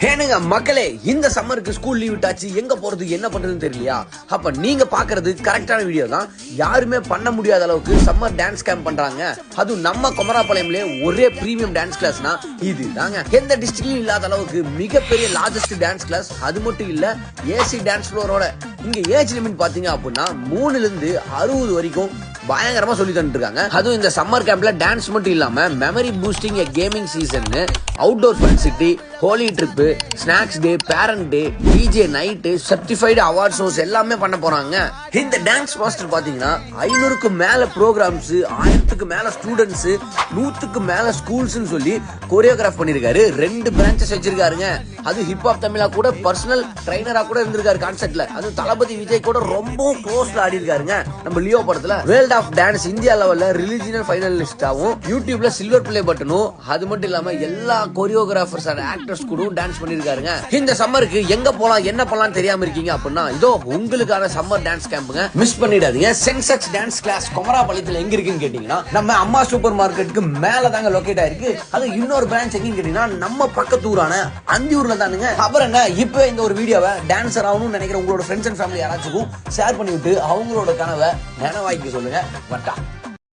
ஏனுங்க மக்களே, இந்த சம்மருக்கு ஸ்கூல் லீவ் விட்டாச்சு, எங்க போறது என்ன பண்றதுன்னு தெரியலையா? அப்ப நீங்க பாக்குறது கரெக்டான வீடியோ தான். யாருமே பண்ண முடியாத அளவுக்கு சம்மர் டான்ஸ் கேம்ப் பண்றாங்க. அதுவும் நம்ம குமராபாளையம்ல ஒரே பிரீமியம் டான்ஸ் கிளாஸ்னா இது தாங்க. எந்த டிஸ்ட்ரிக்ட்லயும் இல்லாத அளவுக்கு மிகப்பெரிய லார்ஜஸ்ட் டான்ஸ் கிளாஸ். அது மட்டும் இல்ல, ஏசி டான்ஸ் ஃப்ளோரோட. இங்க ஏஜ் லிமிட் பாத்தீங்க அப்படின்னா 3 ல இருந்து 60 வரைக்கும் பயங்கரமா சொல்லி தந்துட்டு இருக்காங்க. அதுவும் இந்த சம்மர் கேம்ப்ல டான்ஸ் மட்டும் இல்லாம memory boosting gaming season, outdoor fun city, holy trip, snacks day, parent day, DJ night, certified award shows எல்லாமே பண்ண போறாங்க. இந்த டான்ஸ் மாஸ்டர் பாத்தீங்கன்னா 500க்கு மேல ப்ரோக்ராம்ஸ், 1000க்கு மேல ஸ்டூடெண்ட்ஸ், 100க்கு மேல ஸ்கூல்ஸ் சொல்லி கோரியோகிராஃப் பண்ணிருக்காரு. 2 பிரான்ச்சஸ் வச்சிருக்காருங்க. அது ஹிப்ஹாப் தமிழா கூட பர்சனல் ட்ரைனரா கூட இருந்திருக்காரு கான்செர்ட்ல. அது தளபதி விஜய் கூட ரொம்ப க்ளோஸ்ல ஆடி இருக்காருங்க. நம்ம லியோ படத்துல வேர்ல்ட் ஆஃப் டான்ஸ் இந்தியா லெவல்ல ரிலிஜியனல் ஃபைனலிஸ்டாவும், யூடியூப்ல சில்வர் பிளே பட்டனும், அது மட்டும் இல்லாம எல்லா கோரியோகிராஃபர்ஸ் அண்ட் ஆக்டர்ஸ் கூட டான்ஸ் பண்ணிருக்காருங்க. இந்த சம்மருக்கு எங்க போலாம் என்ன பண்ணலாம் தெரியாம இருக்கீங்க அப்படின்னா இதோ உங்களுக்கான சம்மர் டான்ஸ் கேம்புங்க. மிஸ் பண்ணிடாதீங்க. சென்செக்ஸ் டான்ஸ் கிளாஸ் குமராபாளையத்துல எங்க இருக்குன்னு கேட்டீங்கன்னா நம்ம அம்மா சூப்பர் மார்க்கெட்டுக்கு மேல தாங்க லொகேட் ஆயிருக்கு. அது இன்னொரு பிரான்ச் எங்கன்னு கேட்டீங்கன்னா நம்ம பக்கத்தூரான அந்தியூர்ல தானுங்க. அப்புறம் என்ன, இப்போ இந்த ஒரு வீடியோவை டான்சர் ஆகணும்னு நினைக்கிற உங்களோட ஃப்ரெண்ட்ஸ் அண்ட் ஃபேமிலி யாராச்சும் ஷேர் பண்ணிவிட்டு அவங்களோட கனவை நினைவாக்கி சொல்லுங்க. வட்டா.